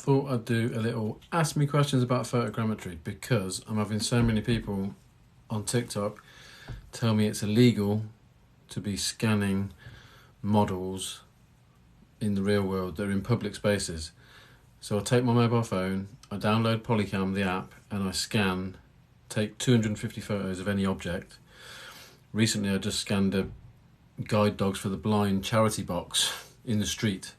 thought I'd do a little ask me questions about photogrammetry because I'm having so many people on TikTok tell me it's illegal to be scanning models in the real world that are in public spaces. So I take my mobile phone, I download Polycam, the app, and I scan, take 250 photos of any object. Recently I just scanned a guide dogs for the blind charity box in the street.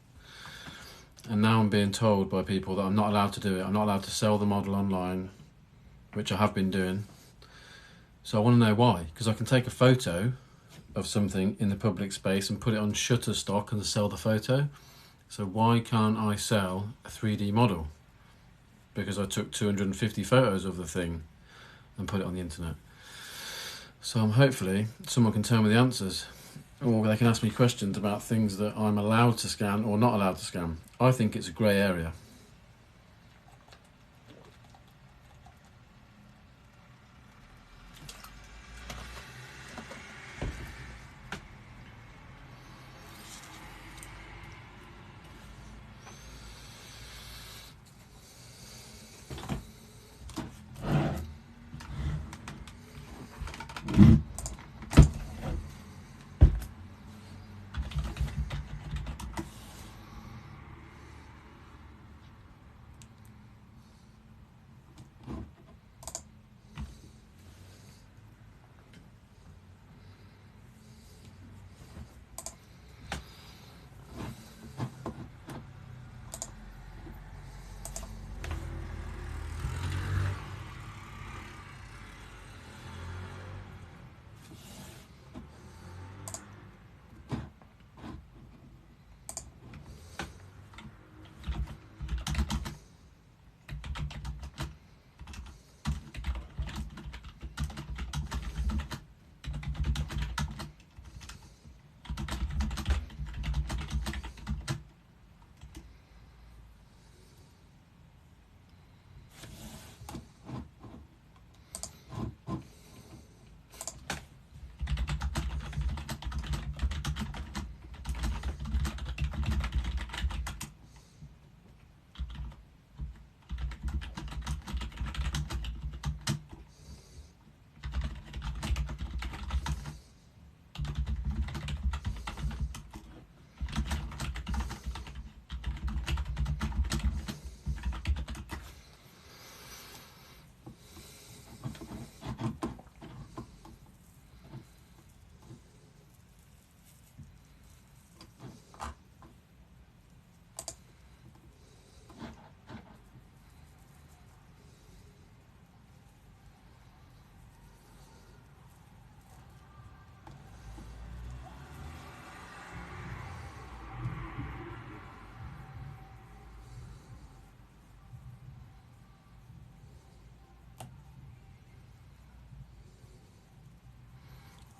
And now I'm being told by people that I'm not allowed to do it. I'm not allowed to sell the model online, which I have been doing. So I want to know why, because I can take a photo of something in the public space and put it on Shutterstock and sell the photo. So why can't I sell a 3D model? Because I took 250 photos of the thing and put it on the internet. So hopefully someone can tell me the answers, or they can ask me questions about things that I'm allowed to scan or not allowed to scan. I think it's a grey area.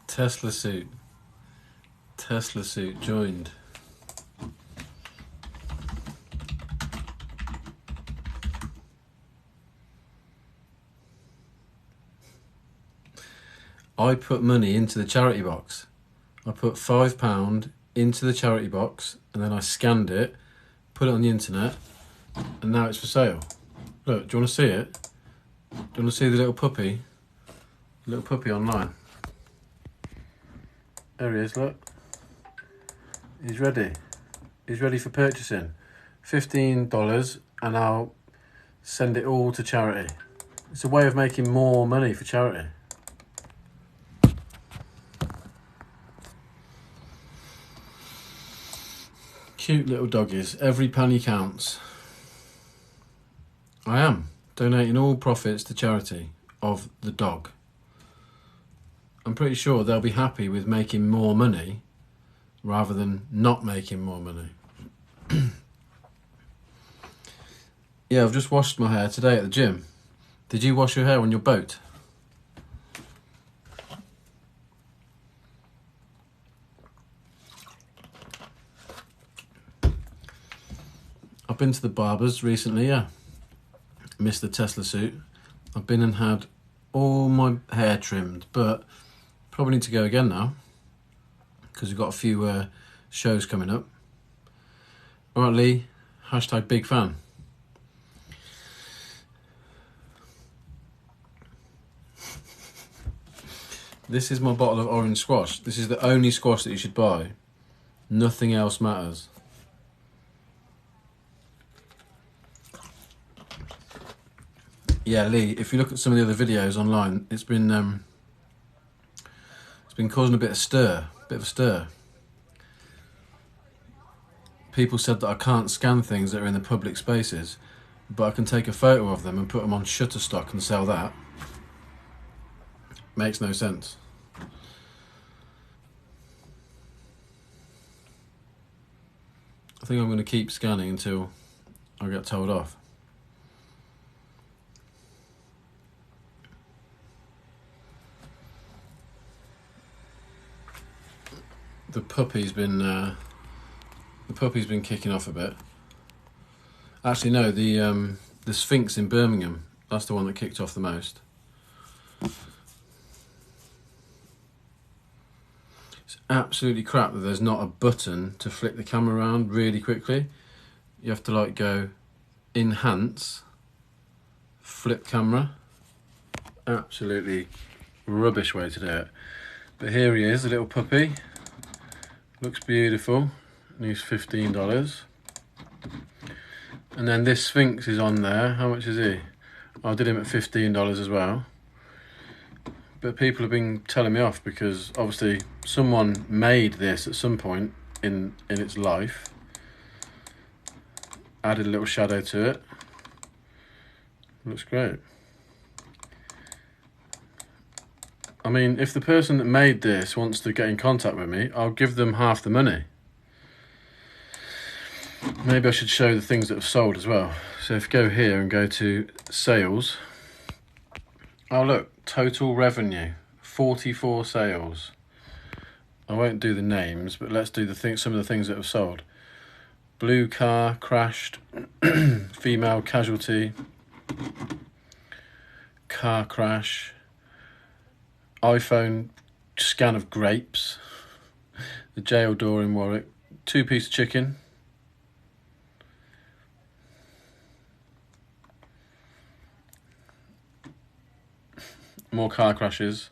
Tesla suit joined. I put money into the charity box. I put £5 into the charity box and then I scanned it, put it on the internet, and now it's for sale. Look, do you want to see it? Do you want to see the little puppy? Little puppy online. There he is, look. He's ready. He's ready for purchasing. $15 and I'll send it all to charity. It's a way of making more money for charity. Cute little doggies. Every penny counts. I am donating all profits to charity of the dog. I'm pretty sure they'll be happy with making more money rather than not making more money. Yeah, I've just washed my hair today at the gym. Did you wash your hair on your boat? I've been to the barbers recently, yeah. Missed the Tesla suit. I've been and had all my hair trimmed, but probably need to go again now because we've got a few shows coming up. All right, Lee, #big fan. This is my bottle of orange squash. This is the only squash that you should buy. Nothing else matters. Yeah, Lee, if you look at some of the other videos online, it's been causing a bit of a stir. People said that I can't scan things that are in the public spaces, but I can take a photo of them and put them on Shutterstock and sell that. Makes no sense. I think I'm going to keep scanning until I get told off. The puppy's been kicking off a bit. Actually, no, the Sphinx in Birmingham. That's the one that kicked off the most. It's absolutely crap that there's not a button to flick the camera around really quickly. You have to like go enhance, flip camera. Absolutely rubbish way to do it. But here he is, the little puppy. Looks beautiful. And he's $15. And then this Sphinx is on there. How much is he? I did him at $15 as well. But people have been telling me off because obviously someone made this at some point in its life. Added a little shadow to it. Looks great. I mean, if the person that made this wants to get in contact with me, I'll give them half the money. Maybe I should show the things that have sold as well. So if you go here and go to sales. Oh look, total revenue, 44 sales. I won't do the names, but let's do some of the things that have sold. Blue car crashed, female casualty, car crash, iPhone scan of grapes, the jail door in Warwick, 2-piece chicken, more car crashes,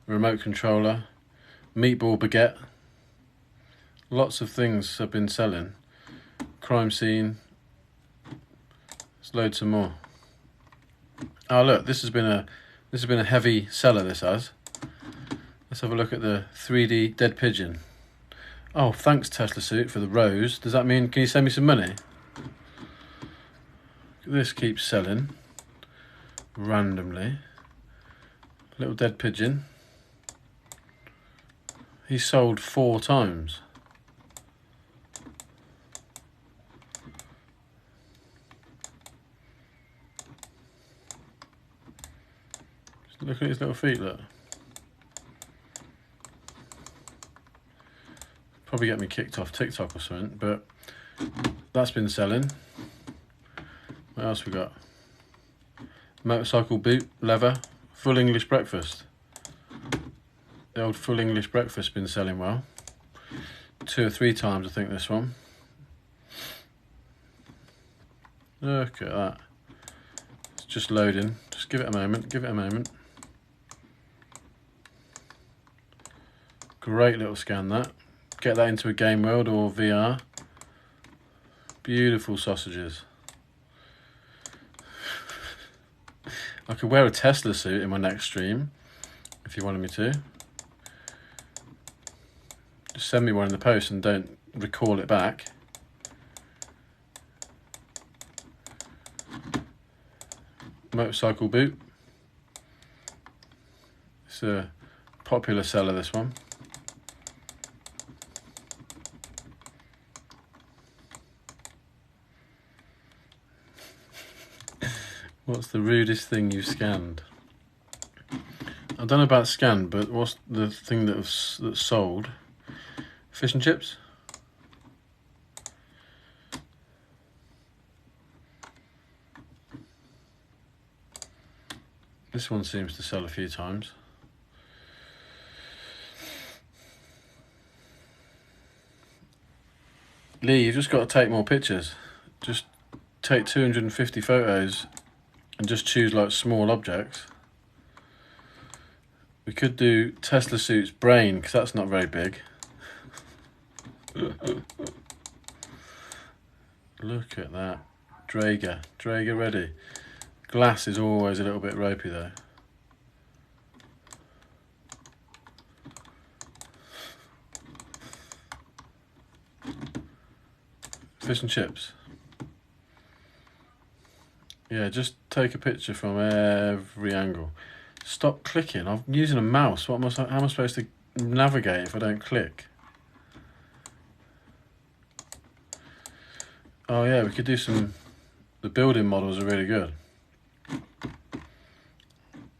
remote controller, meatball baguette. Lots of things have been selling. Crime scene. There's loads of more. Oh look, this has been a heavy seller, this has. Let's have a look at the 3D dead pigeon. Oh, thanks Tesla Suit for the rose. Does that mean, can you send me some money? This keeps selling randomly. Little dead pigeon. He sold 4 times. Just look at his little feet, look. Probably get me kicked off TikTok or something, but that's been selling. What else we got? Motorcycle boot, leather, full English breakfast. The old full English breakfast been selling well. 2 or 3 times, I think, this one. Look at that. It's just loading. Just give it a moment, give it a moment. Great little scan, that. Get that into a game world or VR. Beautiful sausages. I could wear a Tesla suit in my next stream if you wanted me to. Just send me one in the post and don't recall it back. Motorcycle boot. It's a popular seller, this one. What's the rudest thing you've scanned? I don't know about scanned, but what's the thing that's sold? Fish and chips? This one seems to sell a few times. Lee, you've just got to take more pictures. Just take 250 photos and just choose like small objects. We could do Tesla Suit's brain, because that's not very big. Look at that. Drager ready. Glass is always a little bit ropey though. Fish and chips. Yeah, just take a picture from every angle. Stop clicking. I'm using a mouse. How am I supposed to navigate if I don't click? Oh yeah, we could do some... The building models are really good.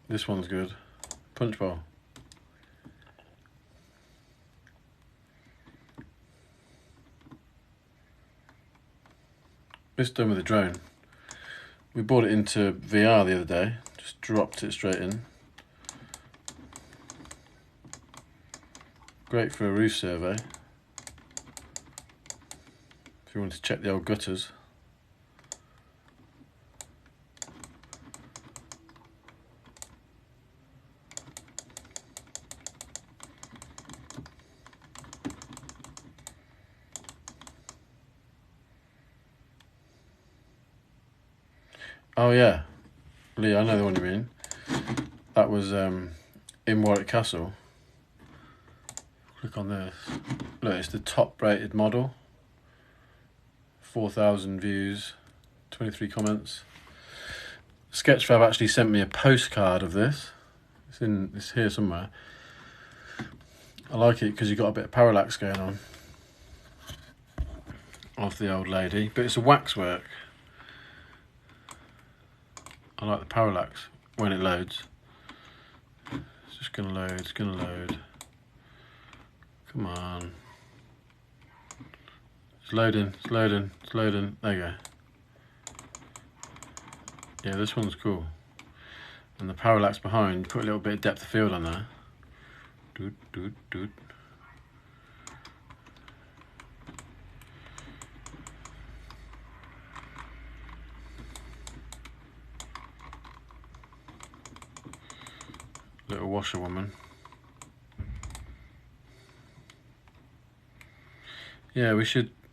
This one's good. Punch bowl. This done with a drone. We brought it into VR the other day. Just dropped it straight in. Great for a roof survey. If you want to check the old gutters. Oh yeah, Lee, I know the one you mean. That was in Warwick Castle. Click on this. Look, it's the top rated model. 4,000 views, 23 comments. Sketchfab actually sent me a postcard of this. It's here somewhere. I like it because you've got a bit of parallax going on of the old lady, but it's a waxwork. I like the parallax when it loads. It's just gonna load, it's gonna load. Come on. It's loading, it's loading, it's loading. There you go. Yeah, this one's cool. And the parallax behind, put a little bit of depth of field on there. Doot, doot, doot. Little washerwoman. Yeah,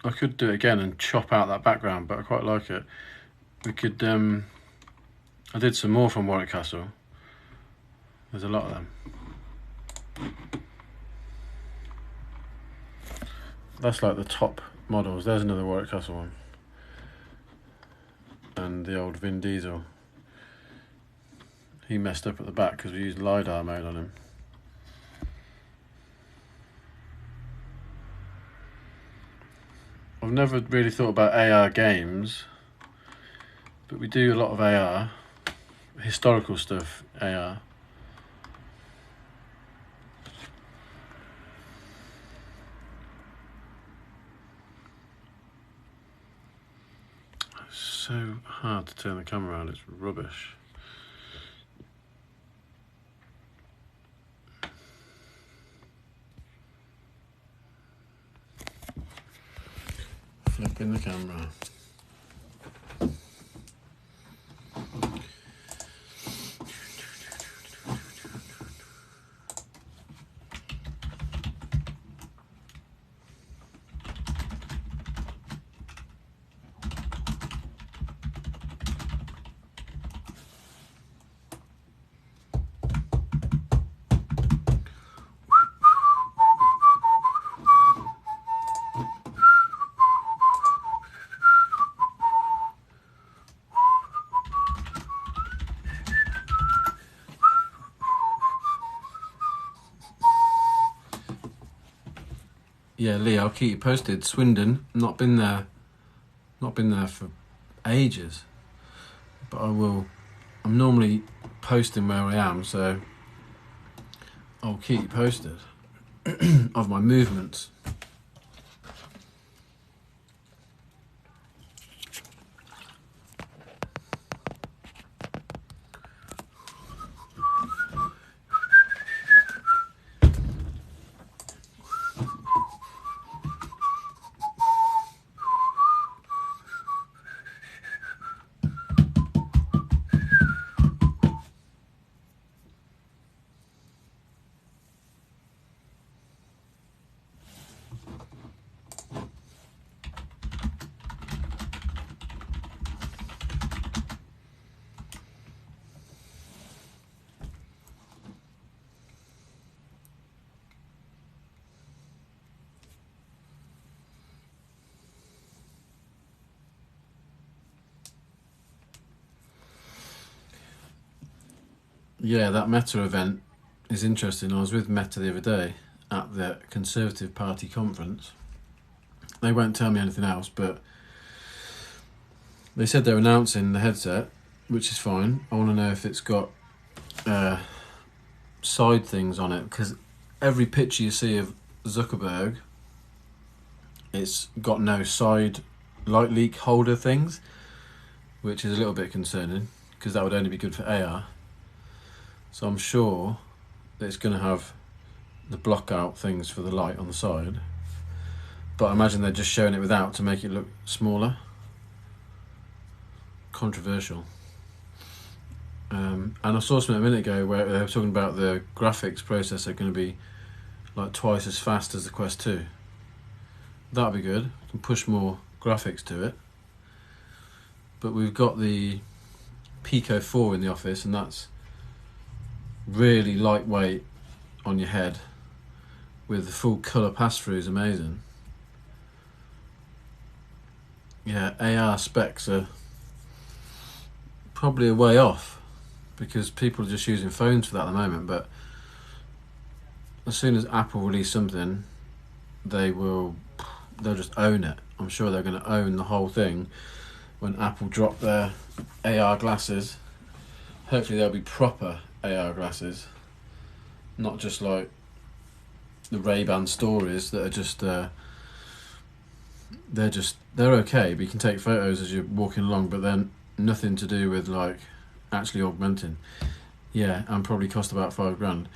I could do it again and chop out that background, but I quite like it. We could, I did some more from Warwick Castle. There's a lot of them. That's like the top models. There's another Warwick Castle one. And the old Vin Diesel. He messed up at the back because we used LiDAR mode on him. I've never really thought about AR games, but we do a lot of AR, historical stuff, AR. It's so hard to turn the camera around, it's rubbish. Flipping the camera. Yeah, Lee, I'll keep you posted. Swindon, not been there for ages, but I will. I'm normally posting where I am, so I'll keep you posted of my movements. Yeah, that Meta event is interesting. I was with Meta the other day at the Conservative Party conference. They won't tell me anything else, but they said they're announcing the headset, which is fine. I want to know if it's got side things on it, because every picture you see of Zuckerberg, it's got no side light leak holder things, which is a little bit concerning because that would only be good for AR. So I'm sure that it's going to have the block out things for the light on the side, but I imagine they're just showing it without to make it look smaller. Controversial. And I saw something a minute ago where they were talking about the graphics processor going to be like twice as fast as the Quest 2. That'll be good. We can push more graphics to it. But we've got the Pico 4 in the office, and that's really lightweight on your head with the full colour pass-through is amazing. Yeah, AR specs are probably a way off because people are just using phones for that at the moment, but as soon as Apple release something, they'll just own it. I'm sure they're going to own the whole thing when Apple drop their AR glasses. Hopefully they'll be proper AR glasses, not just like the Ray-Ban stories that are just they're okay, but you can take photos as you're walking along, but then nothing to do with like actually augmenting. Yeah, and probably cost about $5,000.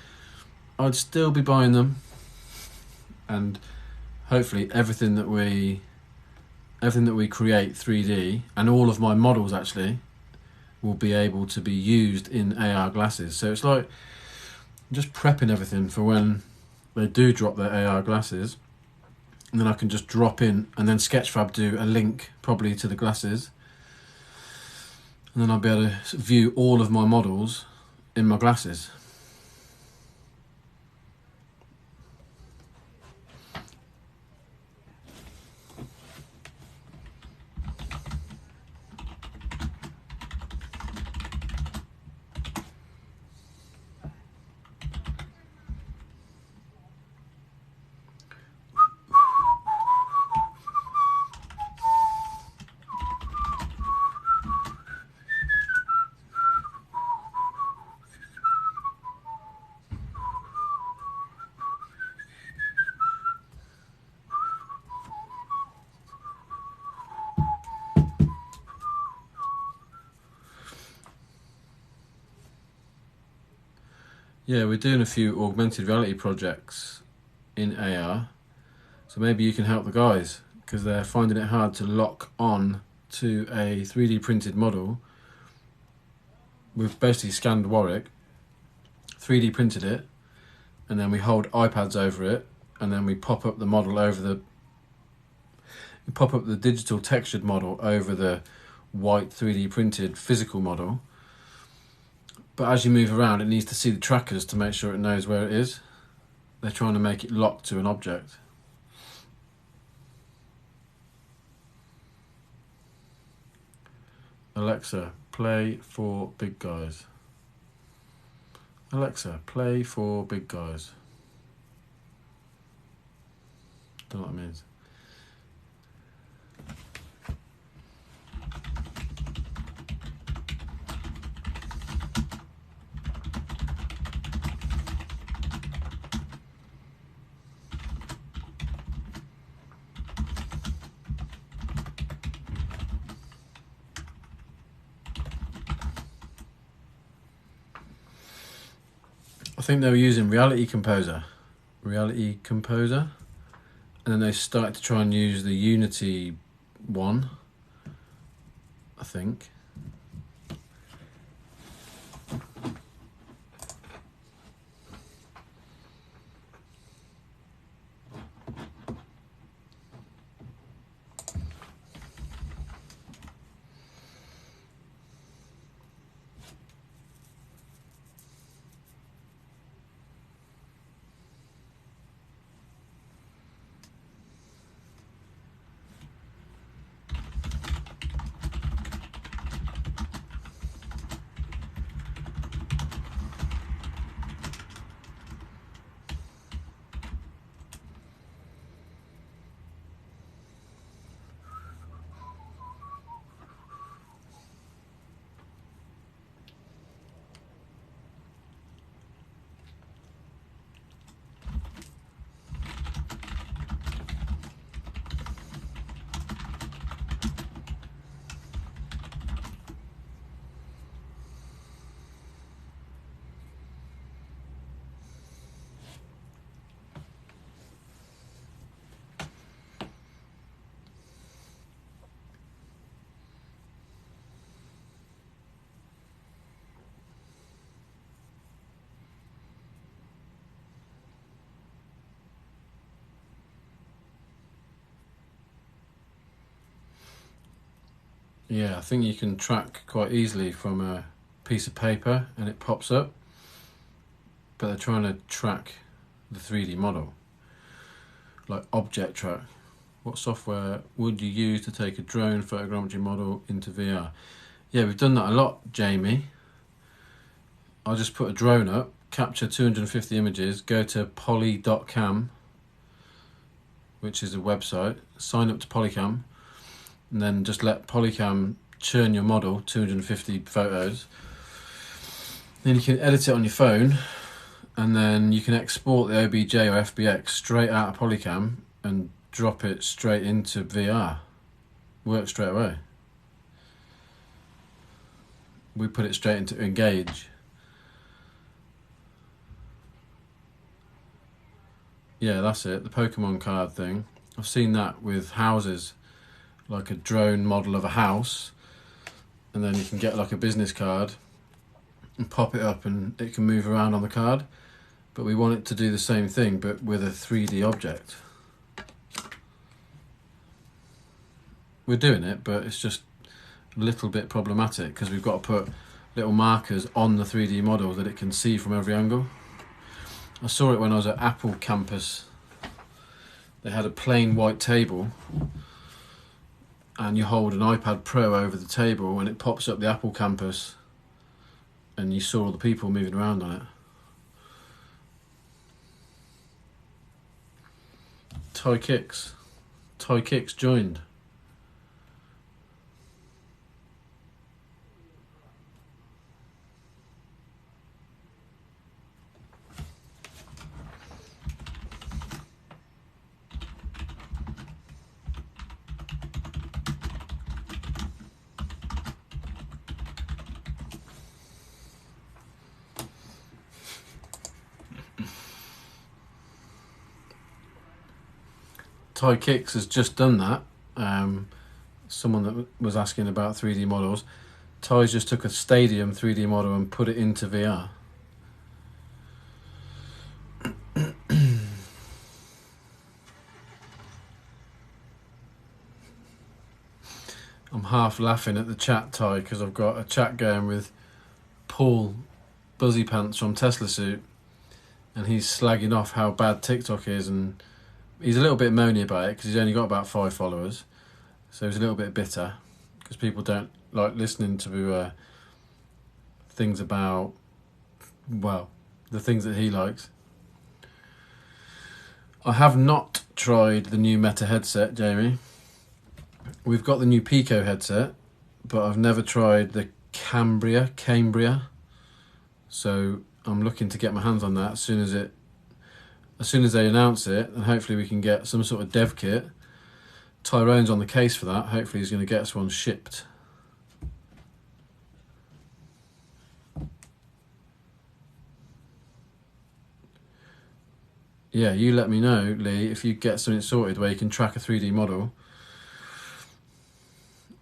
I'd still be buying them, and hopefully everything that we create 3D, and all of my models actually will be able to be used in AR glasses. So it's like just prepping everything for when they do drop their AR glasses, and then I can just drop in, and then Sketchfab do a link probably to the glasses, and then I'll be able to view all of my models in my glasses. Yeah, we're doing a few augmented reality projects in AR, so maybe you can help the guys, because they're finding it hard to lock on to a 3D printed model. We've basically scanned Warwick, 3D printed it, and then we hold iPads over it, and then we pop up the model we pop up the digital textured model over the white 3D printed physical model. But as you move around, it needs to see the trackers to make sure it knows where it is. They're trying to make it lock to an object. Alexa, play for big guys. Alexa, play for big guys. Don't know what that means. I think they were using Reality Composer, and then they started to try and use the Unity one, I think. Yeah, I think you can track quite easily from a piece of paper and it pops up, but they're trying to track the 3D model, like object track. What software would you use to take a drone photogrammetry model into VR? Yeah, we've done that a lot, Jamie. I'll just put a drone up, capture 250 images, go to poly.cam, which is a website, sign up to Polycam, and then just let Polycam churn your model, 250 photos. Then you can edit it on your phone, and then you can export the OBJ or FBX straight out of Polycam and drop it straight into VR. Works straight away. We put it straight into Engage. Yeah, that's it, the Pokemon card thing. I've seen that with houses, like a drone model of a house, and then you can get like a business card and pop it up and it can move around on the card. But we want it to do the same thing, but with a 3D object. We're doing it, but it's just a little bit problematic because we've got to put little markers on the 3D model that it can see from every angle. I saw it when I was at Apple campus. They had a plain white table and you hold an iPad Pro over the table and it pops up the Apple campus and you saw all the people moving around on it. Thai Kicks joined. Thai Kicks has just done that. Someone that was asking about 3D models. Ty's just took a stadium 3D model and put it into VR. I'm half laughing at the chat, Ty, because I've got a chat going with Paul Buzzy Pants from Tesla Suit, and he's slagging off how bad TikTok is, and he's a little bit moany about it because he's only got about 5 followers, so he's a little bit bitter because people don't like listening to things about, well, the things that he likes. I have not tried the new Meta headset, Jamie. We've got the new Pico headset, but I've never tried the Cambria. So I'm looking to get my hands on that as soon as they announce it, and hopefully we can get some sort of dev kit. Tyrone's on the case for that. Hopefully he's going to get us one shipped. Yeah, you let me know, Lee, if you get something sorted where you can track a 3D model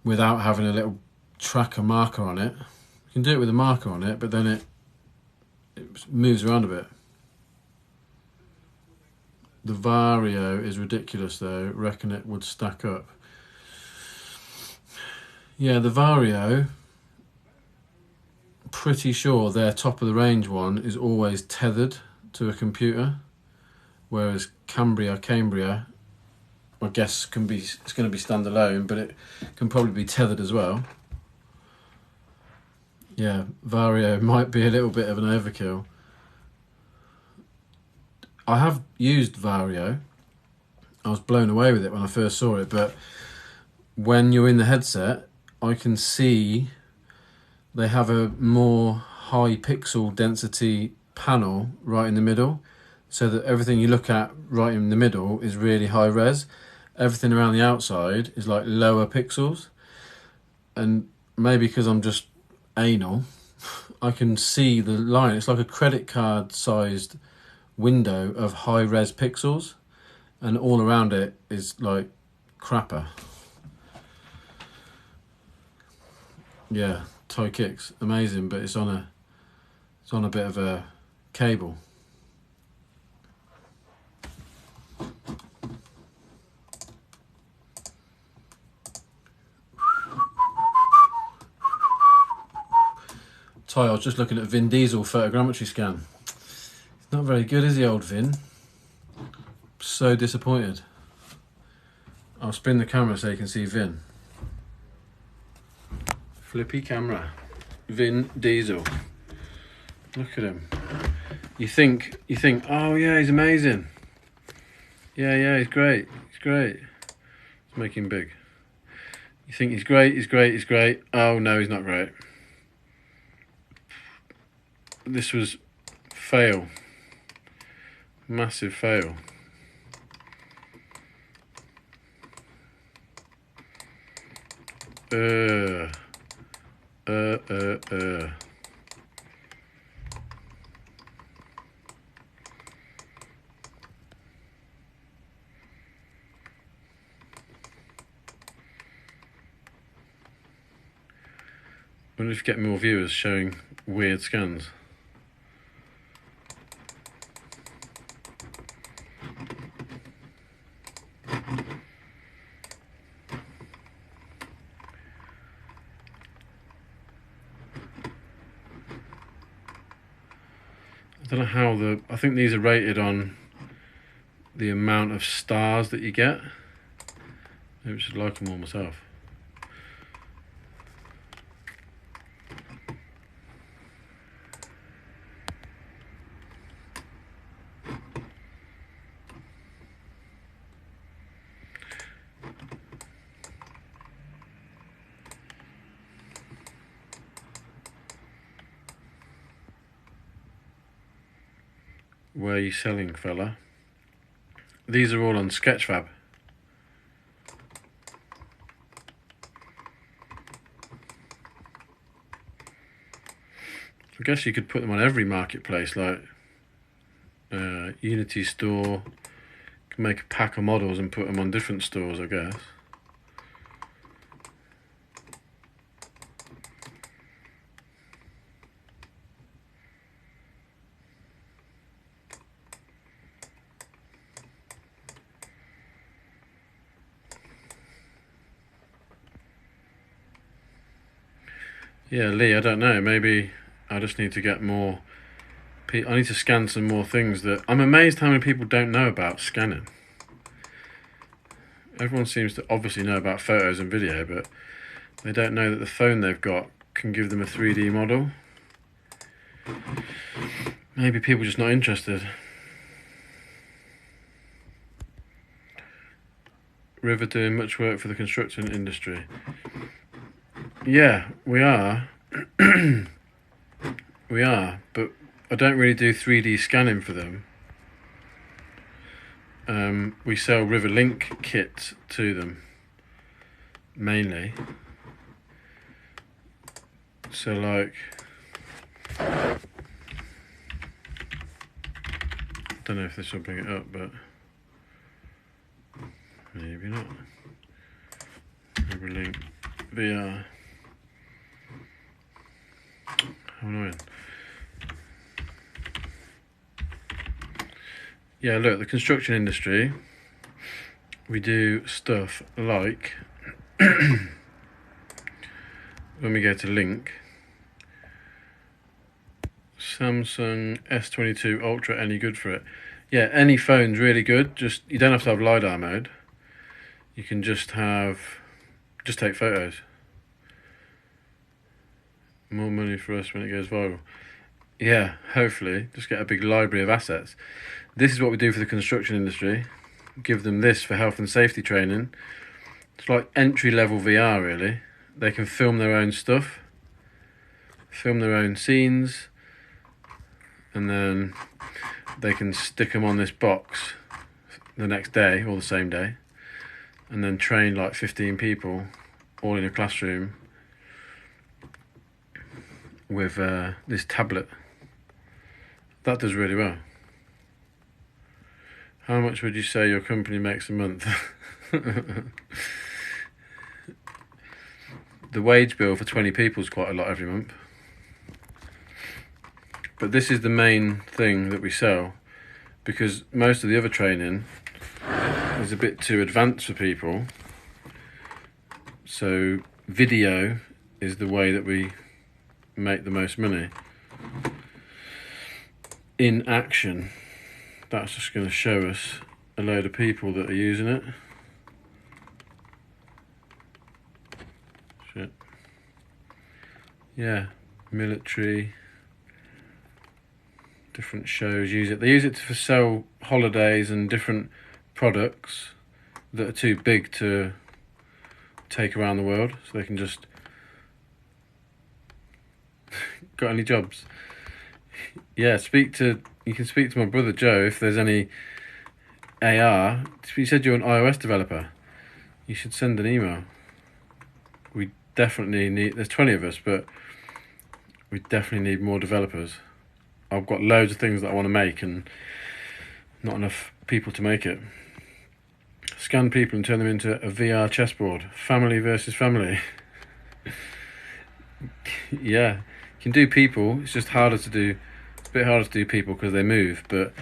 without having a little tracker marker on it. You can do it with a marker on it, but then it moves around a bit. The Vario is ridiculous though. Reckon it would stack up. Yeah, the Vario, pretty sure their top of the range one is always tethered to a computer, whereas Cambria, I guess it's going to be standalone, but it can probably be tethered as well. Yeah, Vario might be a little bit of an overkill. I have used Vario. I was blown away with it when I first saw it, but when you're in the headset, I can see they have a more high pixel density panel right in the middle, so that everything you look at right in the middle is really high res. Everything around the outside is like lower pixels, and maybe because I'm just anal, I can see the line. It's like a credit card sized window of high res pixels, and all around it is like crapper. Yeah, Thai Kicks, amazing, but it's on a bit of a cable. Hi, I was just looking at Vin Diesel photogrammetry scan. It's not very good, is he, old Vin? So disappointed. I'll spin the camera so you can see Vin. Flippy camera. Vin Diesel. Look at him. You think, oh yeah, he's amazing. Yeah, he's great. Let's make him big. You think he's great. Oh no, he's not great. This was fail. Massive fail. I wonder if you get more viewers showing weird scans. I don't know how I think these are rated on the amount of stars that you get. Maybe I should like them all myself. Where are you selling, fella? These are all on Sketchfab. I guess you could put them on every marketplace, like Unity store. You can make a pack of models and put them on different stores, I guess. Yeah, Lee, I don't know. Maybe I just need to get more. I need to scan some more things that. I'm amazed how many people don't know about scanning. Everyone seems to obviously know about photos and video, but they don't know that the phone they've got can give them a 3D model. Maybe people are just not interested. River doing much work for the construction industry. Yeah, we are. We are, but I don't really do 3D scanning for them. We sell River Link kits to them, mainly. So like, I don't know if this will bring it up, but maybe not. River Link VR. How annoying. Yeah, look, the construction industry, we do stuff like, when we go to link, Samsung S22 Ultra, any good for it? Yeah, any phone's really good, just, you don't have to have LiDAR mode. You can just take photos. More money for us when it goes viral. Yeah, hopefully, just get a big library of assets. This is what we do for the construction industry. Give them this for health and safety training. It's like entry-level VR, really. They can film their own stuff, film their own scenes, and then they can stick them on this box the next day or the same day, and then train like 15 people all in a classroom with this tablet. That does really well. How much would you say your company makes a month? The wage bill for 20 people is quite a lot every month. But this is the main thing that we sell, because most of the other training is a bit too advanced for people. So video is the way that we make the most money. In action, that's just going to show us a load of people that are using it. Shit. Yeah, military, different shows use it. They use it to sell holidays and different products that are too big to take around the world, so they can just... Got any jobs? Yeah, you can speak to my brother Joe if there's any AR. You said you're an iOS developer. You should send an email. We definitely need... There's 20 of us, but we definitely need more developers. I've got loads of things that I want to make and not enough people to make it. Scan people and turn them into a VR chessboard. Family versus family. Yeah, you can do people. It's just harder to do... It's a bit harder to do people because they move, but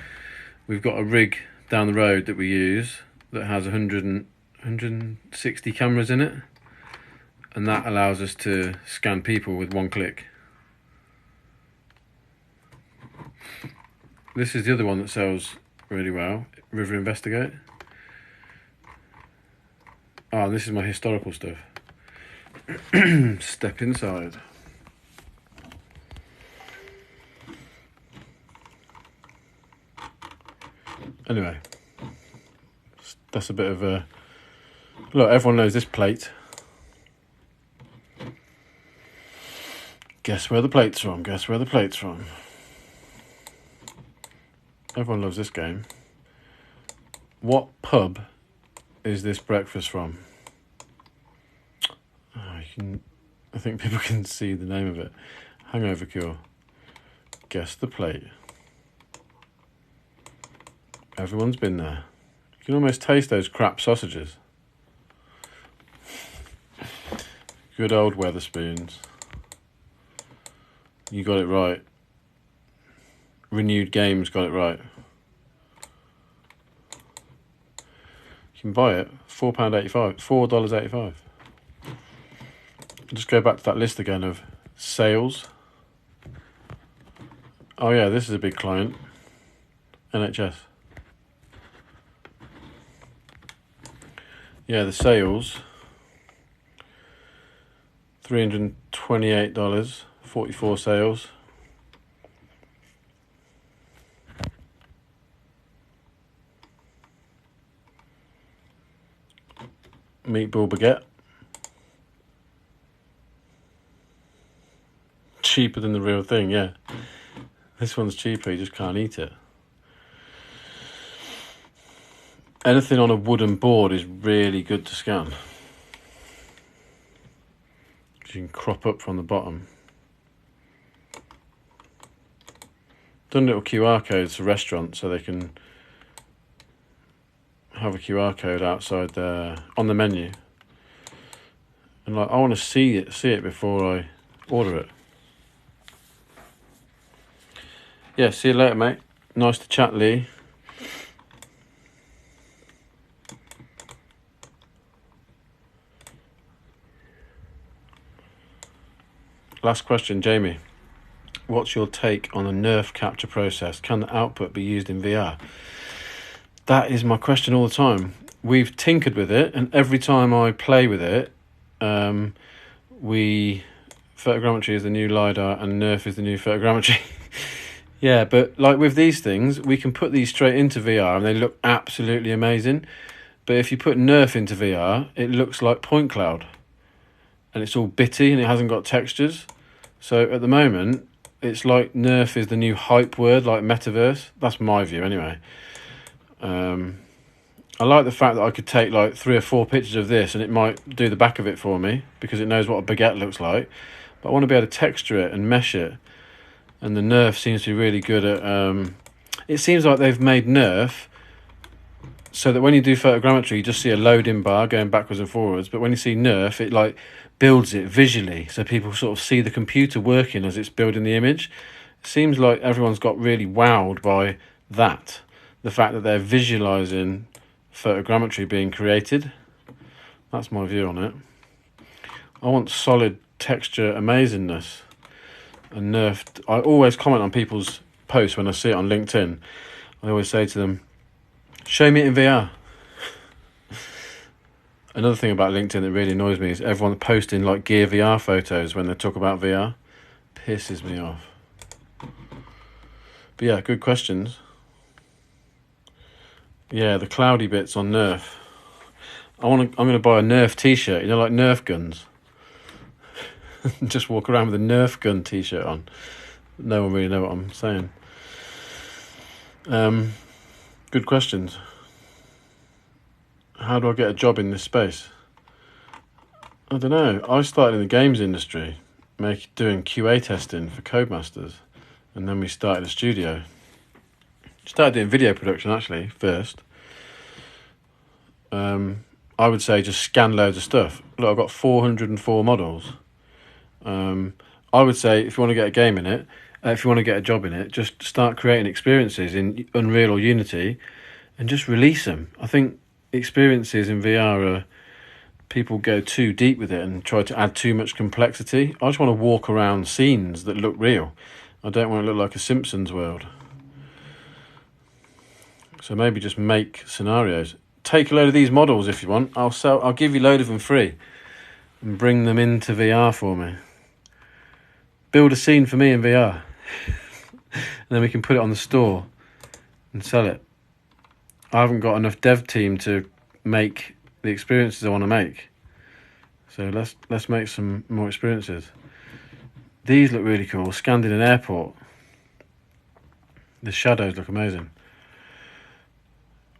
we've got a rig down the road that we use that has 160 cameras in it, and that allows us to scan people with one click. This is the other one that sells really well, River Investigate. Oh, and this is my historical stuff. Step inside. Anyway, that's a bit of a... Look, everyone knows this plate. Guess where the plate's from, guess where the plate's from. Everyone loves this game. What pub is this breakfast from? Oh, I think people can see the name of it. Hangover Cure. Guess the plate. Everyone's been there. You can almost taste those crap sausages. Good old Weatherspoons. You got it right. Renewed Games got it right. You can buy it, £4.85, $4.85. Just go back to that list again of sales. Oh yeah, this is a big client. NHS. Yeah, the sales. $328, 44 sales. Meatball baguette. Cheaper than the real thing, yeah. This one's cheaper, you just can't eat it. Anything on a wooden board is really good to scan. You can crop up from the bottom. Done little QR codes for restaurants so they can have a QR code outside there on the menu. And like, I want to see it before I order it. Yeah, see you later, mate. Nice to chat, Lee. Last question, Jamie. What's your take on the nerf capture process? Can the output be used in VR? That is my question all the time. We've tinkered with it, and every time I play with it, photogrammetry is the new LiDAR and nerf is the new photogrammetry. Yeah, but like with these things, we can put these straight into VR and they look absolutely amazing. But if you put nerf into VR, it looks like point cloud. And it's all bitty and it hasn't got textures. So at the moment, it's like nerf is the new hype word, like metaverse. That's my view anyway. I like the fact that I could take like 3 or 4 pictures of this and it might do the back of it for me because it knows what a baguette looks like. But I want to be able to texture it and mesh it. And the nerf seems to be really good at... it seems like they've made nerf so that when you do photogrammetry, you just see a loading bar going backwards and forwards. But when you see nerf, it like builds it visually, so people sort of see the computer working as it's building the image. It seems like everyone's got really wowed by that. The fact that they're visualizing photogrammetry being created. That's my view on it. I want solid texture amazingness. and Nerf. I always comment on people's posts when I see it on LinkedIn. I always say to them, show me it in VR. Another thing about LinkedIn that really annoys me is everyone posting like Gear VR photos when they talk about VR. Pisses me off. But yeah, good questions. Yeah, the cloudy bits on Nerf. I'm going to buy a Nerf t-shirt, like Nerf guns. Just walk around with a Nerf gun t-shirt on. No one really know what I'm saying. Good questions. How do I get a job in this space? I don't know. I started in the games industry, doing QA testing for Codemasters, and then we started a studio. Started doing video production actually first. I would say just scan loads of stuff. Look, I've got 404 models. I would say if you want to get a game in it, if you want to get a job in it, just start creating experiences in Unreal or Unity and just release them. I think experiences in VR are, people go too deep with it and try to add too much complexity. I just want to walk around scenes that look real. I don't want to look like a Simpsons world. So maybe just make scenarios. Take a load of these models if you want. I'll give you a load of them free and bring them into VR for me. Build a scene for me in VR. And then we can put it on the store and sell it. I haven't got enough dev team to make the experiences I want to make. So let's make some more experiences. These look really cool. Scanned in an airport. The shadows look amazing.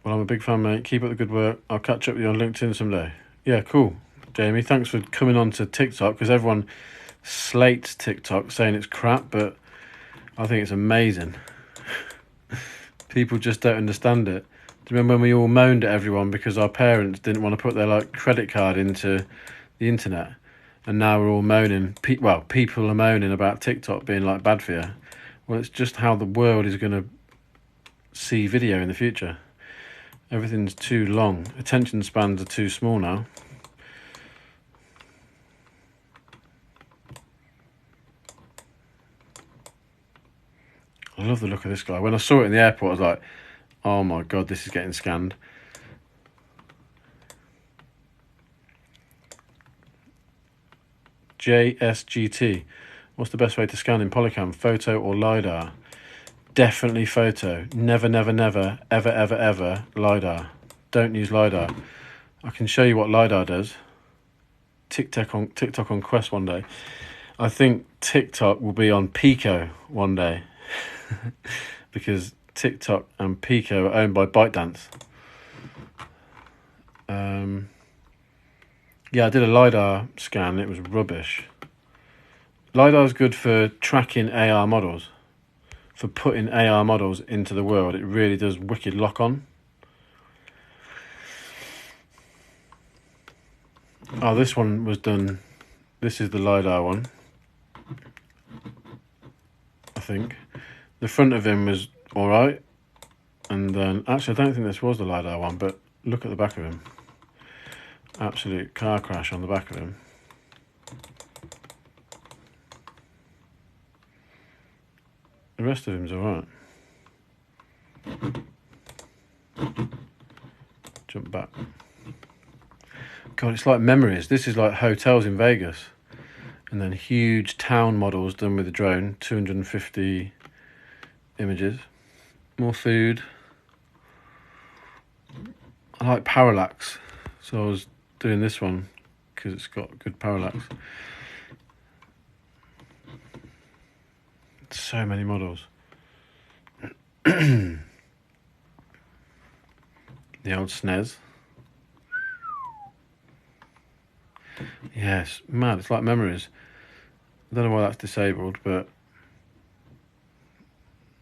Well, I'm a big fan, mate. Keep up the good work. I'll catch up with you on LinkedIn someday. Yeah, cool. Jamie, thanks for coming on to TikTok, because everyone slates TikTok saying it's crap, but I think it's amazing. People just don't understand it. Do you remember when we all moaned at everyone because our parents didn't want to put their credit card into the internet? And now we're all moaning. People are moaning about TikTok being bad for you. Well, it's just how the world is going to see video in the future. Everything's too long. Attention spans are too small now. I love the look of this guy. When I saw it in the airport, I was like, oh my God, this is getting scanned. JSGT. What's the best way to scan in Polycam? Photo or LiDAR? Definitely photo. Never, never, never, ever, ever, ever LiDAR. Don't use LiDAR. I can show you what LiDAR does. TikTok on Quest one day. I think TikTok will be on Pico one day. Because TikTok and Pico are owned by ByteDance. Yeah, I did a LiDAR scan. It was rubbish. LiDAR is good for tracking AR models. For putting AR models into the world. It really does wicked lock on. Oh, this one was done. This is the LiDAR one, I think. The front of him was alright. And then, actually, I don't think this was the LiDAR one, but look at the back of him. Absolute car crash on the back of him. The rest of him's alright. Jump back. God, it's like memories. This is like hotels in Vegas. And then huge town models done with a drone. 250 images. More food. I like parallax. So I was doing this one because it's got good parallax. So many models. The old SNES. Yes, mad. It's like memories. I don't know why that's disabled, but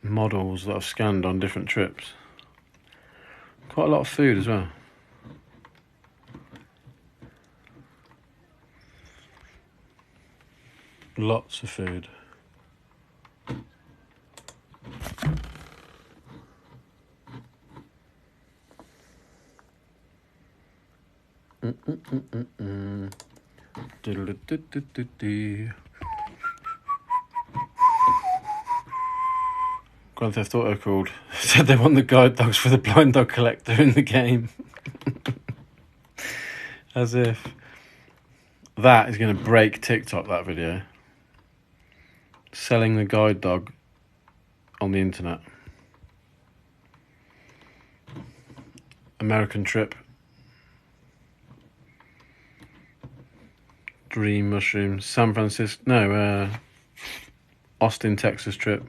models that I've scanned on different trips. Quite a lot of food as well. Lots of food. Grand Theft Auto called? Said they want the guide dogs for the blind dog collector in the game. As if that is going to break TikTok, that video. Selling the guide dog on the internet. American trip. Dream mushroom. San Francisco. No, Austin, Texas trip.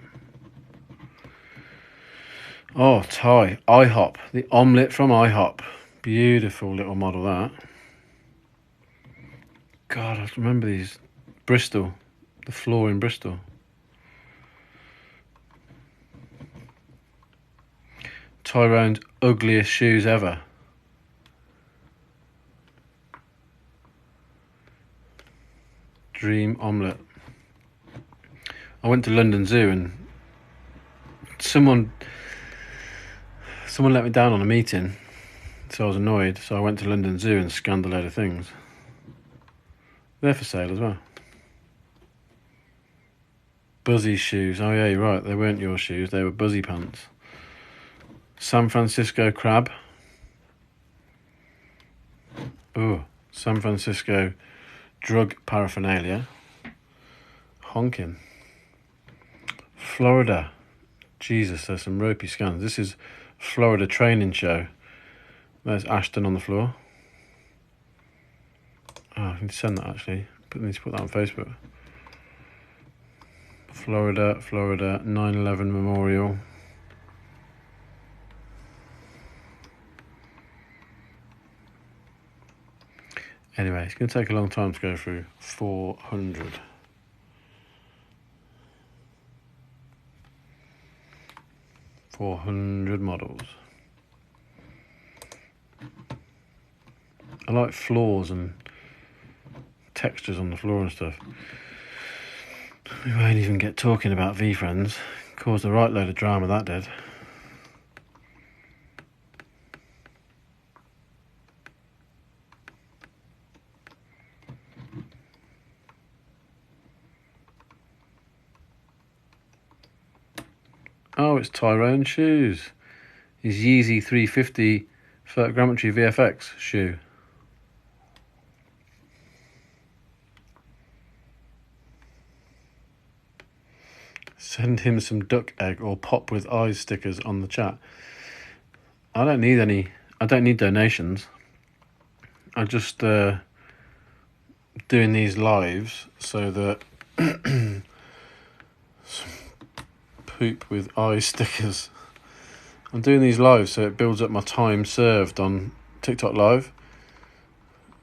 Oh, Thai. IHOP. The omelette from IHOP. Beautiful little model, that. God, I remember these. Bristol. The floor in Bristol. Tyrone's ugliest shoes ever. Dream omelette. I went to London Zoo and someone let me down on a meeting, so I was annoyed. So I went to London Zoo and scanned a load of things. They're for sale as well. Buzzy shoes. Oh yeah, you're right. They weren't your shoes. They were Buzzy pants. San Francisco crab. Oh, San Francisco drug paraphernalia. Honking. Florida. Jesus, there's some ropey scans. This is Florida training show. There's Ashton on the floor. Oh, I need to send that actually. Need to put that on Facebook. Florida 9/11 Memorial. Anyway, it's going to take a long time to go through 400. Models. I like floors and textures on the floor and stuff. We won't even get talking about V-Friends. Caused a right load of drama, that did. Oh, it's Tyrone shoes. His Yeezy 350 Photogrammetry VFX shoe. Send him some duck egg or pop with eyes stickers on the chat. I don't need any. I don't need donations. I'm just doing these lives so that poop with eye stickers. I'm doing these lives so it builds up my time served on TikTok Live.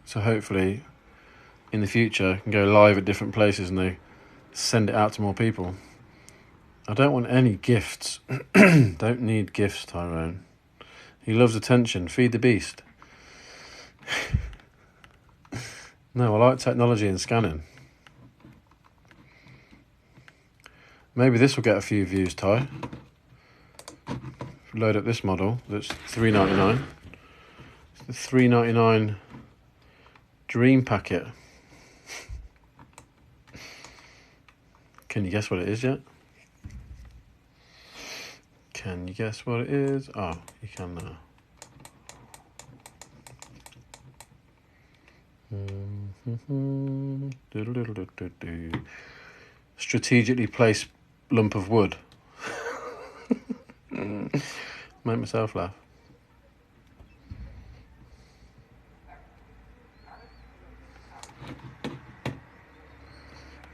So hopefully in the future I can go live at different places and they send it out to more people. I don't want any gifts. Don't need gifts, Tyrone. He loves attention. Feed the beast. No, I like technology and scanning. Maybe this will get a few views, Ty. Load up this model that's $3.99. It's the $3.99 Dream Packet. Can you guess what it is yet? Can you guess what it is? Oh, you can now. Strategically placed lump of wood. Make myself laugh.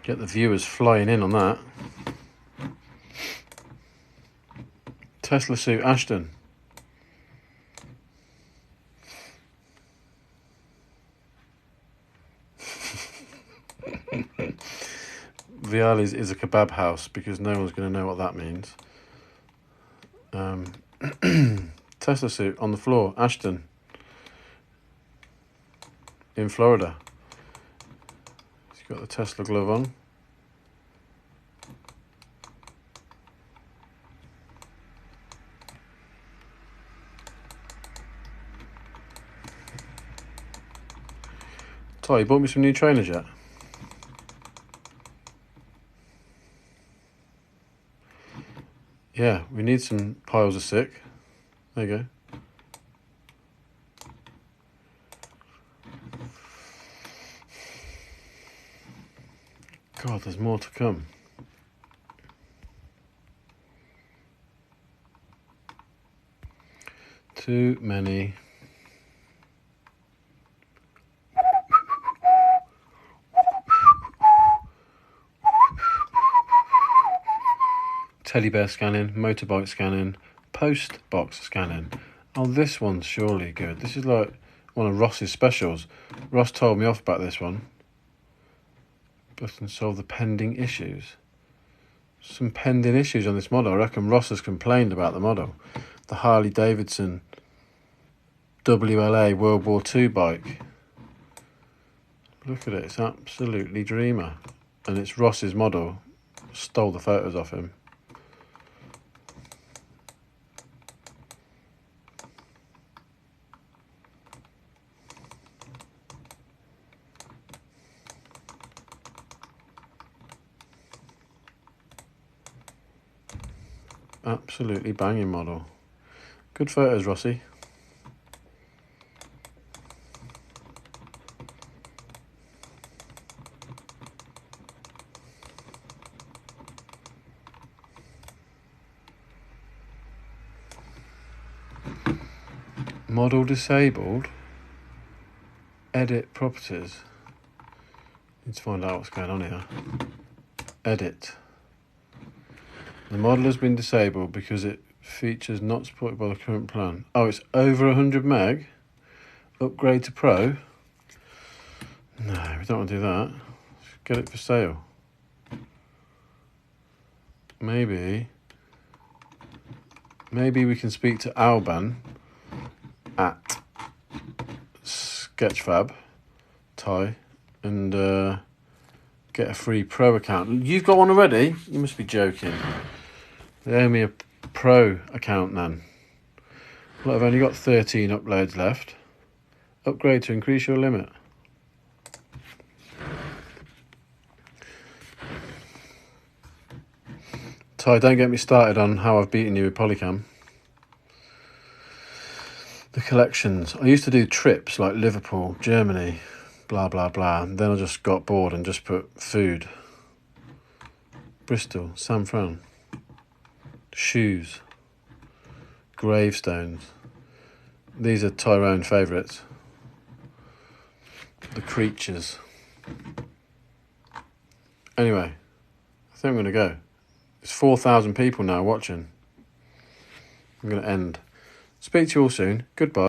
Get the viewers flying in on that. Tesla suit Ashton. Viali's is a kebab house because no one's going to know what that means. Tesla suit on the floor, Ashton. In Florida. He's got the Tesla glove on. Ty, you bought me some new trainers yet? yeah, we need some piles of sick. There you go. God, there's more to come. Too many. Teddy bear scanning, motorbike scanning, post box scanning. Oh, this one's surely good. This is like one of Ross's specials. Ross told me off about this one. Button solve the pending issues. Some pending issues on this model. I reckon Ross has complained about the model. The Harley Davidson WLA World War II bike. Look at it, it's absolutely dreamer. And it's Ross's model. Stole the photos off him. Absolutely banging model. Good photos, Rossi. Model disabled. Edit properties. Need to find out what's going on here. Edit. The model has been disabled because it features not supported by the current plan. Oh, it's over 100 meg? Upgrade to Pro? No, we don't want to do that. Get it for sale. Maybe we can speak to Alban at Sketchfab, Ty, and get a free Pro account. You've got one already? You must be joking. They owe me a Pro account then. Well, I've only got 13 uploads left. Upgrade to increase your limit. Ty, don't get me started on how I've beaten you with Polycam. The collections. I used to do trips like Liverpool, Germany, blah, blah, blah. And then I just got bored and just put food. Bristol, San Fran. Shoes. Gravestones. These are Tyrone favourites. The creatures. Anyway, I think I'm going to go. It's 4,000 people now watching. I'm going to end. Speak to you all soon. Goodbye.